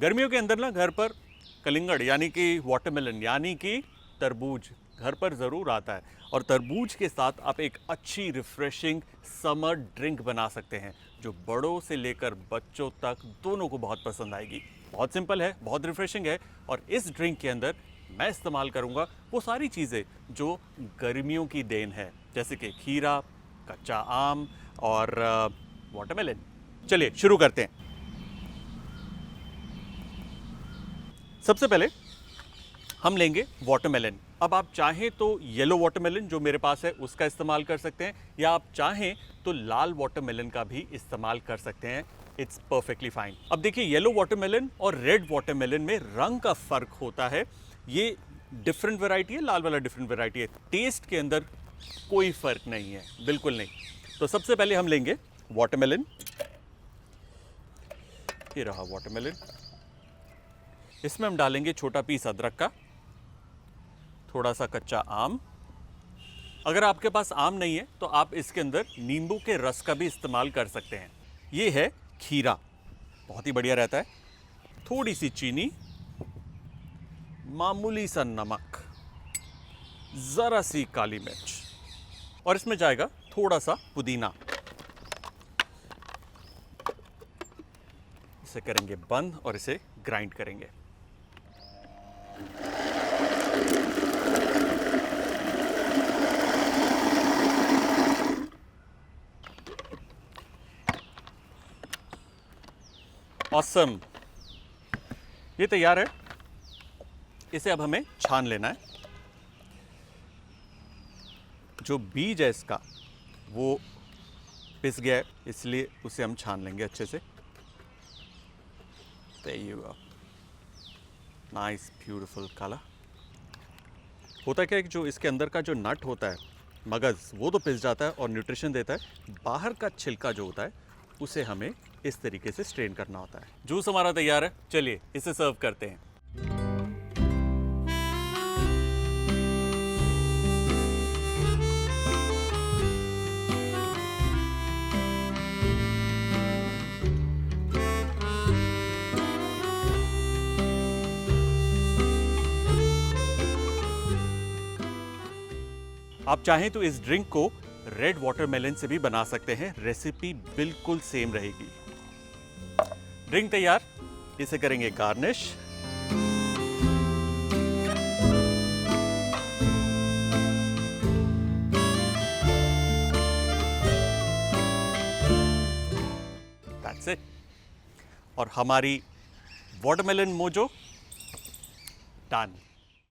गर्मियों के अंदर ना घर पर कलिंगड़ यानी कि वाटरमेलन यानी कि तरबूज घर पर ज़रूर आता है और तरबूज के साथ आप एक अच्छी रिफ्रेशिंग समर ड्रिंक बना सकते हैं जो बड़ों से लेकर बच्चों तक दोनों को बहुत पसंद आएगी। बहुत सिंपल है, बहुत रिफ्रेशिंग है और इस ड्रिंक के अंदर मैं इस्तेमाल करूंगा वो सारी चीज़ें जो गर्मियों की देन है, जैसे कि खीरा, कच्चा आम और वाटरमेलन। चलिए शुरू करते हैं। सबसे पहले हम लेंगे वाटरमेलन। अब आप चाहें तो येलो वाटरमेलन जो मेरे पास है उसका इस्तेमाल कर सकते हैं या आप चाहें तो लाल वाटरमेलन का भी इस्तेमाल कर सकते हैं। It's perfectly fine. अब देखिए, येलो वाटरमेलन और रेड वाटरमेलन में रंग का फर्क होता है। ये डिफरेंट वैरायटी है, लाल वाला डिफरेंट वैरायटी है। टेस्ट के अंदर कोई फर्क नहीं है, बिल्कुल नहीं। तो सबसे पहले हम लेंगे वाटरमेलन। ये रहा वाटरमेलन। इसमें हम डालेंगे छोटा पीस अदरक का, थोड़ा सा कच्चा आम। अगर आपके पास आम नहीं है तो आप इसके अंदर नींबू के रस का भी इस्तेमाल कर सकते हैं। ये है खीरा, बहुत ही बढ़िया रहता है। थोड़ी सी चीनी, मामूली सा नमक, जरा सी काली मिर्च और इसमें जाएगा थोड़ा सा पुदीना। इसे करेंगे बंद और इसे ग्राइंड करेंगे। ऑसम, ये तैयार है। इसे अब हमें छान लेना है। जो बीज है इसका वो पिस गया है, इसलिए उसे हम छान लेंगे अच्छे से। There you go. Nice, beautiful color. होता क्या है कि जो इसके अंदर का जो नट होता है, मगज, वो तो पिस जाता है और न्यूट्रिशन देता है। बाहर का छिलका जो होता है उसे हमें इस तरीके से स्ट्रेन करना होता है। जूस हमारा तैयार है, चलिए इसे सर्व करते हैं। आप चाहें तो इस ड्रिंक को रेड वाटरमेलन से भी बना सकते हैं, रेसिपी बिल्कुल सेम रहेगी। ड्रिंक तैयार, इसे करेंगे गार्निश। That's it. और हमारी वाटरमेलन मोजो डन।